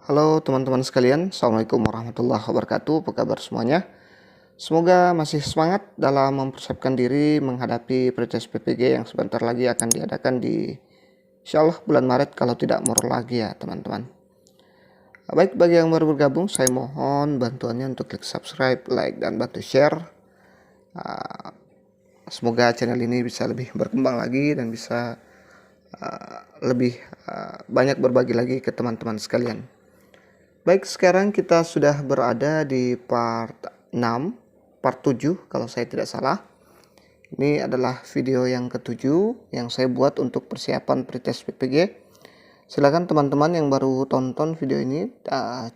Halo teman-teman sekalian, Assalamualaikum warahmatullahi wabarakatuh. Apa kabar semuanya? Semoga masih semangat dalam mempersiapkan diri menghadapi pretest PPG yang sebentar lagi akan diadakan di insya Allah bulan Maret kalau tidak molor lagi ya teman-teman. Baik, bagi yang baru bergabung, saya mohon bantuannya untuk klik subscribe, like, dan bantu share. Semoga channel ini bisa lebih berkembang lagi dan bisa lebih banyak berbagi lagi ke teman-teman sekalian. Baik, sekarang kita sudah berada di part 6, part 7 kalau saya tidak salah. Ini adalah video yang ketujuh yang saya buat untuk persiapan pretest PPG. Silakan teman-teman yang baru tonton video ini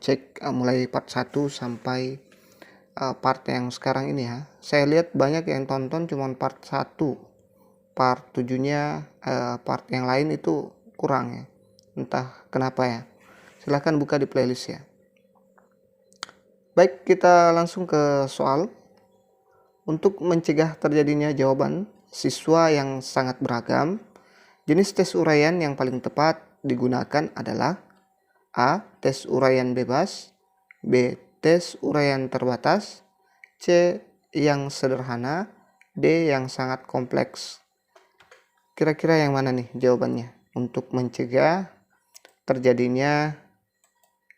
cek mulai part 1 sampai part yang sekarang ini ya. Saya lihat banyak yang tonton cuma part 1. Part 7-nya part yang lain itu kurang ya. Entah kenapa ya. Silahkan buka di playlist ya. Baik, kita langsung ke soal. Untuk mencegah terjadinya jawaban siswa yang sangat beragam, jenis tes uraian yang paling tepat digunakan adalah A. Tes uraian bebas, B. Tes uraian terbatas, C. Yang sederhana, D. Yang sangat kompleks. Kira-kira yang mana nih jawabannya untuk mencegah terjadinya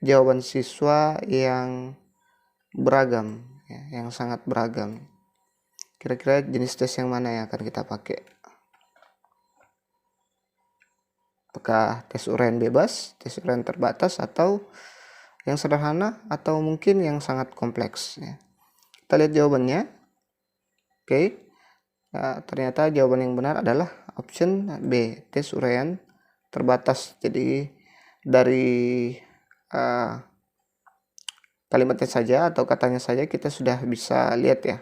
jawaban siswa yang beragam ya, yang sangat beragam? Kira-kira jenis tes yang mana yang akan kita pakai? Apakah tes uraian bebas, tes uraian terbatas, atau yang sederhana, atau mungkin yang sangat kompleks ya? Kita lihat jawabannya. Oke. Ternyata jawaban yang benar adalah option B, tes uraian terbatas. Jadi dari kalimatnya saja atau katanya saja kita sudah bisa lihat ya.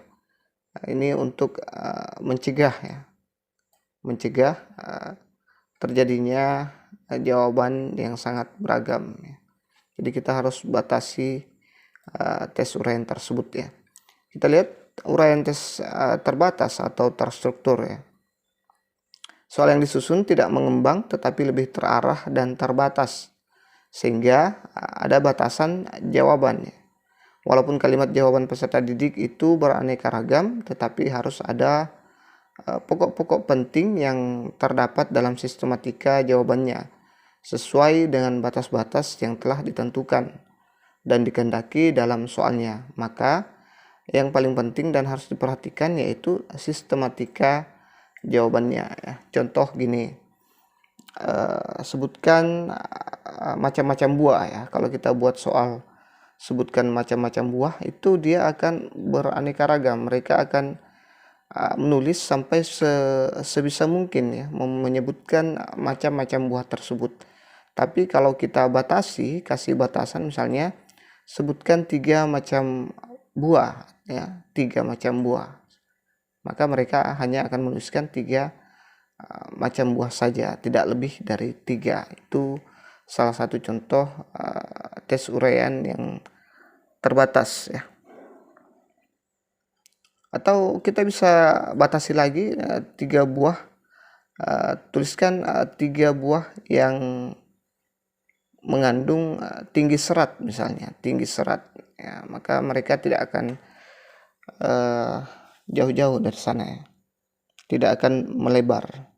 Ini untuk mencegah ya, mencegah terjadinya jawaban yang sangat beragam ya. Jadi kita harus batasi tes uraian tersebut ya. Kita lihat uraian tes terbatas atau terstruktur ya. Soal yang disusun tidak mengembang tetapi lebih terarah dan terbatas, sehingga ada batasan jawabannya. Walaupun kalimat jawaban peserta didik itu beraneka ragam, tetapi harus ada pokok-pokok penting yang terdapat dalam sistematika jawabannya, sesuai dengan batas-batas yang telah ditentukan dan dikehendaki dalam soalnya. Maka yang paling penting dan harus diperhatikan yaitu sistematika jawabannya ya. Contoh gini, sebutkan macam-macam buah ya. Kalau kita buat soal sebutkan macam-macam buah, itu dia akan beraneka ragam. Mereka akan menulis sampai sebisa mungkin ya, menyebutkan macam-macam buah tersebut. Tapi kalau kita batasi, kasih batasan misalnya sebutkan 3 macam buah ya, 3 macam buah, maka mereka hanya akan menuliskan 3 macam buah saja, tidak lebih dari 3. Itu salah satu contoh tes uraian yang terbatas ya. Atau kita bisa batasi lagi 3 buah, tuliskan 3 buah yang mengandung tinggi serat misalnya, tinggi serat ya, maka mereka tidak akan jauh-jauh dari sana ya, tidak akan melebar.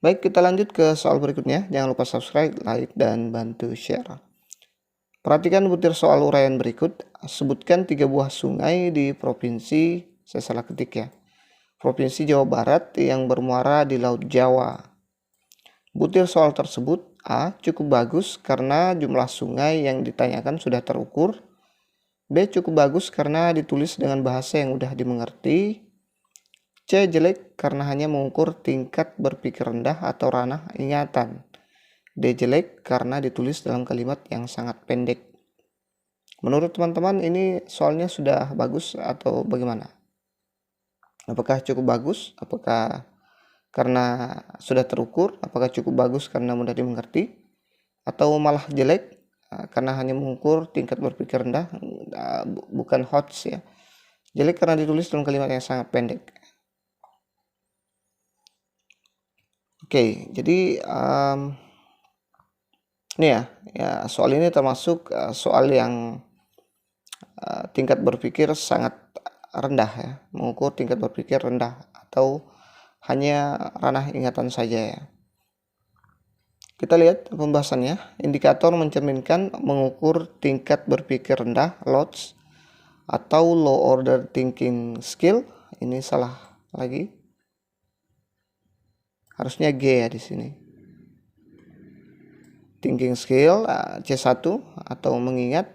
Baik, kita lanjut ke soal berikutnya. Jangan lupa subscribe, like, dan bantu share. Perhatikan butir soal uraian berikut. Sebutkan 3 buah sungai di provinsi, saya salah ketik ya, Provinsi Jawa Barat yang bermuara di Laut Jawa. Butir soal tersebut: A. Cukup bagus karena jumlah sungai yang ditanyakan sudah terukur. B. Cukup bagus karena ditulis dengan bahasa yang mudah dimengerti. C. Jelek karena hanya mengukur tingkat berpikir rendah atau ranah ingatan. D. Jelek karena ditulis dalam kalimat yang sangat pendek. Menurut teman-teman ini soalnya sudah bagus atau bagaimana? Apakah cukup bagus? Apakah karena sudah terukur? Apakah cukup bagus karena mudah dimengerti? Atau malah jelek karena hanya mengukur tingkat berpikir rendah? Bukan HOTS ya. Jelek karena ditulis dalam kalimat yang sangat pendek. Oke, jadi Ini ya soal ini termasuk soal yang tingkat berpikir sangat rendah ya, mengukur tingkat berpikir rendah atau hanya ranah ingatan saja ya. Kita lihat pembahasannya. Indikator mencerminkan mengukur tingkat berpikir rendah, LOTS, atau low order thinking skill. Ini salah lagi. Harusnya G ya di sini. Thinking skill C1 atau mengingat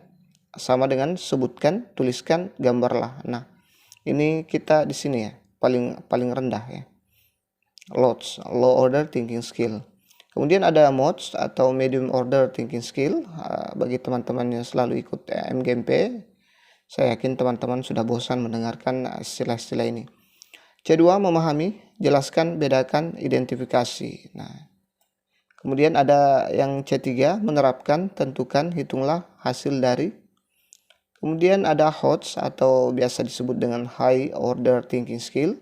sama dengan sebutkan, tuliskan, gambarlah. Nah, ini kita di sini ya, paling rendah ya. LOTS, low order thinking skill. Kemudian ada MODS atau medium order thinking skill. Bagi teman-teman yang selalu ikut MGMP, saya yakin teman-teman sudah bosan mendengarkan istilah-istilah ini. C2 memahami, jelaskan, bedakan, identifikasi. Nah, kemudian ada yang C3 menerapkan, tentukan, hitunglah hasil dari. Kemudian ada HOTS atau biasa disebut dengan high order thinking skill,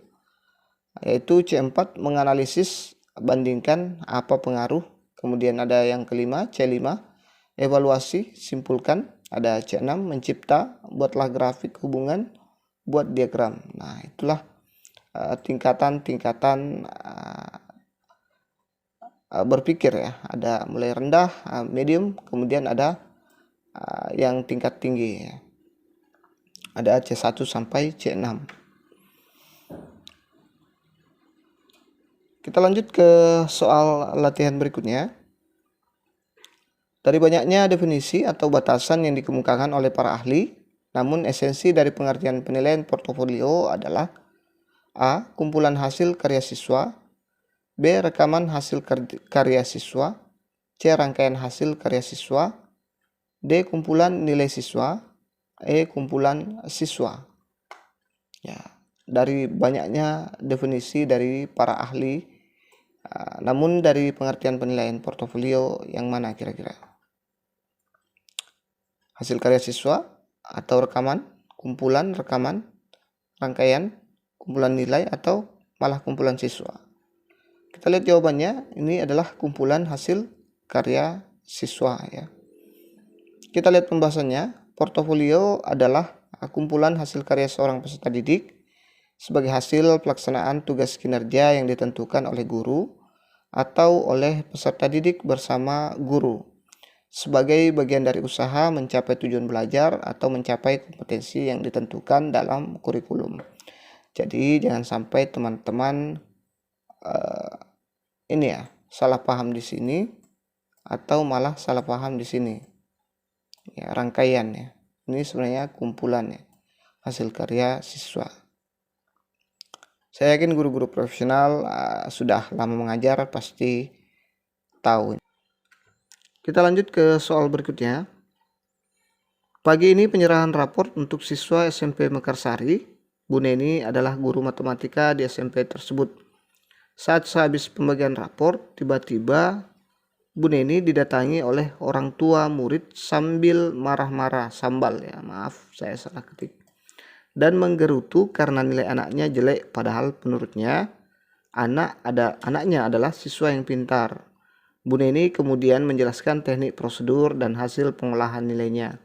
yaitu C4 menganalisis, bandingkan, apa pengaruh. Kemudian ada yang kelima C5 evaluasi, simpulkan. Ada C6 mencipta, buatlah grafik hubungan, buat diagram. Nah, itulah tingkatan-tingkatan berpikir ya. Ada mulai rendah, medium, kemudian ada yang tingkat tinggi ya. Ada C1 sampai C6. Kita lanjut ke soal latihan berikutnya. Dari banyaknya definisi atau batasan yang dikemukakan oleh para ahli, namun esensi dari pengertian penilaian portofolio adalah A. Kumpulan hasil karya siswa, B. Rekaman hasil karya siswa, C. Rangkaian hasil karya siswa, D. Kumpulan nilai siswa, E. Kumpulan siswa. Ya, dari banyaknya definisi dari para ahli, namun dari pengertian penilaian portofolio yang mana kira-kira? Hasil karya siswa atau rekaman, kumpulan rekaman, rangkaian, kumpulan nilai, atau malah kumpulan siswa? Kita lihat jawabannya, ini adalah kumpulan hasil karya siswa ya. Kita lihat pembahasannya. Portofolio adalah kumpulan hasil karya seorang peserta didik sebagai hasil pelaksanaan tugas kinerja yang ditentukan oleh guru atau oleh peserta didik bersama guru sebagai bagian dari usaha mencapai tujuan belajar atau mencapai kompetensi yang ditentukan dalam kurikulum. Jadi jangan sampai teman-teman ini ya salah paham di sini atau malah salah paham di sini. Ya, rangkaian ya. Ini sebenarnya kumpulan ya, hasil karya siswa. Saya yakin guru-guru profesional sudah lama mengajar pasti tahu. Kita lanjut ke soal berikutnya. Pagi ini penyerahan raport untuk siswa SMP Mekarsari. Bu Neni adalah guru matematika di SMP tersebut. Saat sehabis pembagian raport, tiba-tiba Bu Neni didatangi oleh orang tua murid sambil marah-marah, sambal ya, maaf saya salah ketik, dan menggerutu karena nilai anaknya jelek, padahal menurutnya anaknya adalah siswa yang pintar. Bu Neni kemudian menjelaskan teknik prosedur dan hasil pengolahan nilainya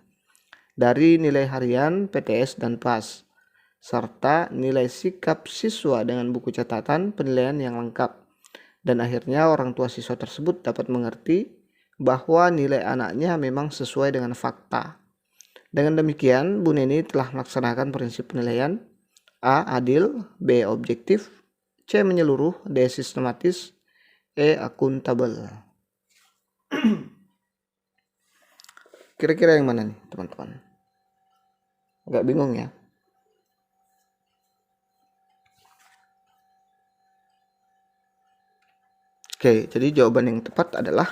dari nilai harian, PTS, dan PAS, serta nilai sikap siswa dengan buku catatan penilaian yang lengkap. Dan akhirnya orang tua siswa tersebut dapat mengerti bahwa nilai anaknya memang sesuai dengan fakta. Dengan demikian, Bu Neni telah melaksanakan prinsip penilaian: A. Adil, B. Objektif, C. Menyeluruh, D. Sistematis, E. Akuntabel. Kira-kira yang mana nih teman-teman? Agak bingung ya. Oke, jadi jawaban yang tepat adalah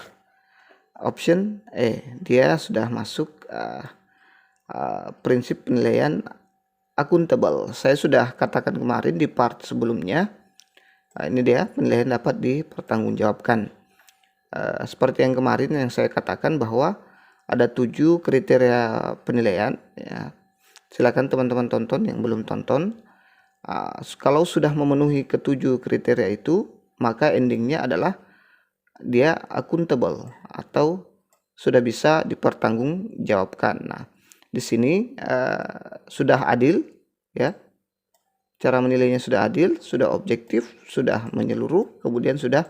option E. Dia sudah masuk prinsip penilaian akuntabel. Saya sudah katakan kemarin di part sebelumnya. Ini dia penilaian dapat dipertanggungjawabkan. Seperti yang kemarin yang saya katakan bahwa ada 7 kriteria penilaian. Ya. Silakan teman-teman tonton yang belum tonton. Kalau sudah memenuhi ke-7 kriteria itu, maka endingnya adalah dia akuntabel atau sudah bisa dipertanggungjawabkan. Nah, di sini sudah adil ya. Cara menilainya sudah adil, sudah objektif, sudah menyeluruh, kemudian sudah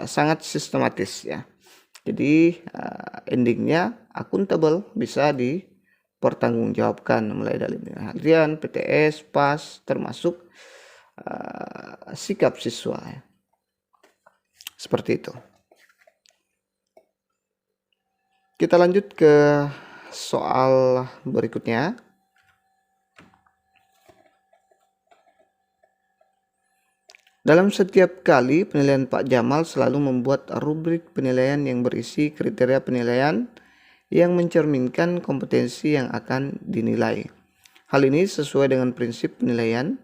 sangat sistematis ya. Jadi endingnya akuntabel, bisa dipertanggungjawabkan mulai dari harian, PTS, PAS, termasuk sikap siswa ya. Seperti itu. Kita lanjut ke soal berikutnya. Dalam setiap kali penilaian Pak Jamal selalu membuat rubrik penilaian yang berisi kriteria penilaian yang mencerminkan kompetensi yang akan dinilai. Hal ini sesuai dengan prinsip penilaian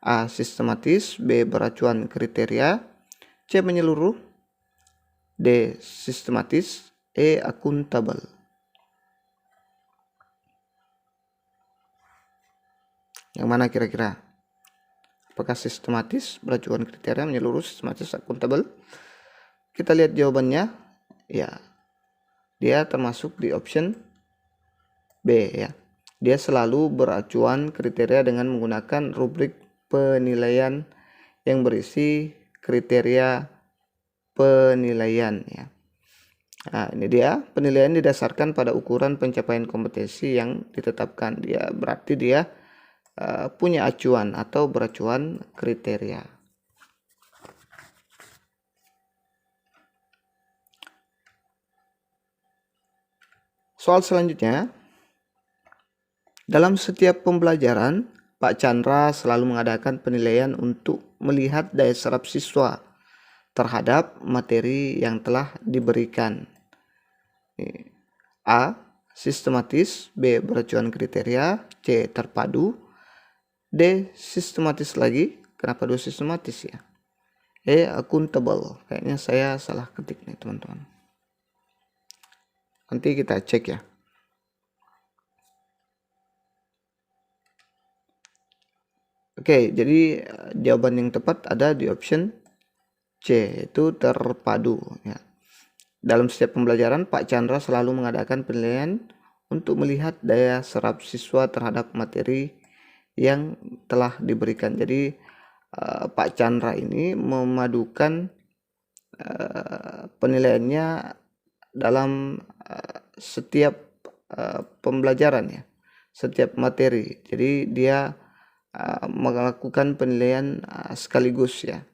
A. Sistematis, B. Beracuan kriteria, C. Menyeluruh, D. Sistematis, E. Akuntabel. Yang mana kira-kira? Apakah sistematis, beracuan kriteria, menyeluruh, sistematis, akuntabel? Kita lihat jawabannya. Ya, dia termasuk di option B ya. Dia selalu beracuan kriteria dengan menggunakan rubrik penilaian yang berisi kriteria penilaian ya. Nah, ini dia penilaian didasarkan pada ukuran pencapaian kompetensi yang ditetapkan. Dia berarti dia punya acuan atau beracuan kriteria. Soal selanjutnya, dalam setiap pembelajaran, Pak Chandra selalu mengadakan penilaian untuk melihat daya serap siswa terhadap materi yang telah diberikan. A. Sistematis, B. Beracuan kriteria, C. Terpadu, D. Sistematis lagi. Kenapa 2 sistematis ya? E. Akuntabel. Kayaknya saya salah ketik nih teman-teman. Nanti kita cek ya. Oke, jadi jawaban yang tepat ada di option C, yaitu terpadu ya. Dalam setiap pembelajaran, Pak Chandra selalu mengadakan penilaian untuk melihat daya serap siswa terhadap materi yang telah diberikan. Jadi Pak Chandra ini memadukan penilaiannya dalam setiap pembelajaran ya, setiap materi. Jadi dia melakukan penilaian sekaligus ya.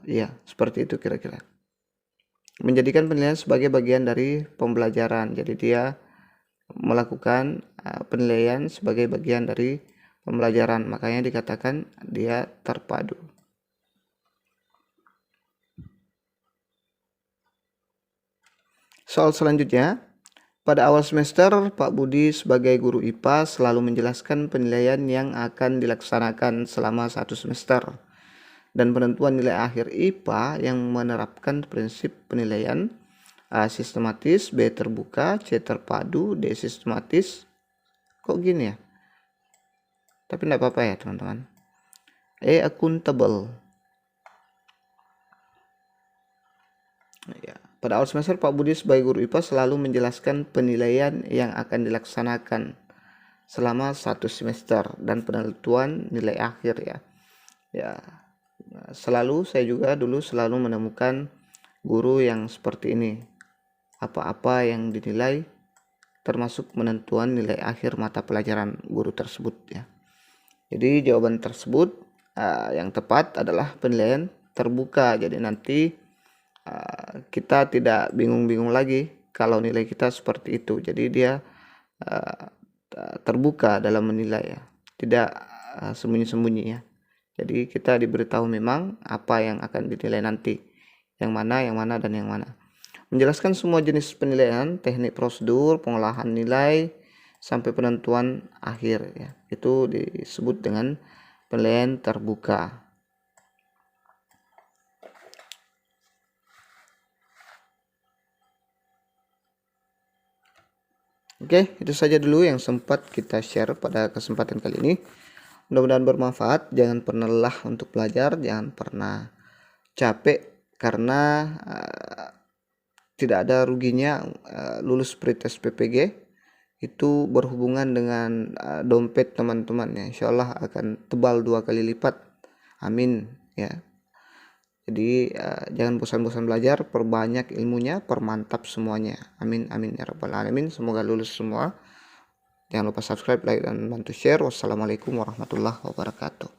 Ya, seperti itu kira-kira. Menjadikan penilaian sebagai bagian dari pembelajaran. Jadi dia melakukan penilaian sebagai bagian dari pembelajaran. Makanya dikatakan dia terpadu. Soal selanjutnya, pada awal semester Pak Budi sebagai guru IPA selalu menjelaskan penilaian yang akan dilaksanakan selama 1 semester dan penentuan nilai akhir IPA yang menerapkan prinsip penilaian A. Sistematis, B. Terbuka, C. Terpadu, D. Sistematis. Kok gini ya? Tapi tidak apa-apa ya teman-teman. E. Akuntabel. Ya. Pada awal semester Pak Budi sebagai guru IPA selalu menjelaskan penilaian yang akan dilaksanakan selama 1 semester dan penentuan nilai akhir ya. Ya, selalu saya juga dulu selalu menemukan guru yang seperti ini. Apa-apa yang dinilai termasuk menentuan nilai akhir mata pelajaran guru tersebut ya. Jadi jawaban tersebut yang tepat adalah penilaian terbuka. Jadi nanti kita tidak bingung-bingung lagi kalau nilai kita seperti itu. Jadi dia terbuka dalam menilai ya, tidak sembunyi-sembunyi ya. Jadi kita diberitahu memang apa yang akan dinilai nanti, yang mana, dan yang mana. Menjelaskan semua jenis penilaian, teknik prosedur, pengolahan nilai, sampai penentuan akhir ya. Itu disebut dengan penilaian terbuka. Oke, itu saja dulu yang sempat kita share pada kesempatan kali ini. Mudah-mudahan bermanfaat. Jangan pernah lelah untuk belajar, jangan pernah capek karena tidak ada ruginya lulus pretest PPG. Itu berhubungan dengan dompet teman-teman ya, insya Allah akan tebal 2 kali lipat. Amin ya. Jadi jangan bosan-bosan belajar, perbanyak ilmunya, permantap semuanya. Amin amin ya rabbal alamin. Semoga lulus semua. Jangan lupa subscribe, like, dan bantu share. Wassalamualaikum warahmatullahi wabarakatuh.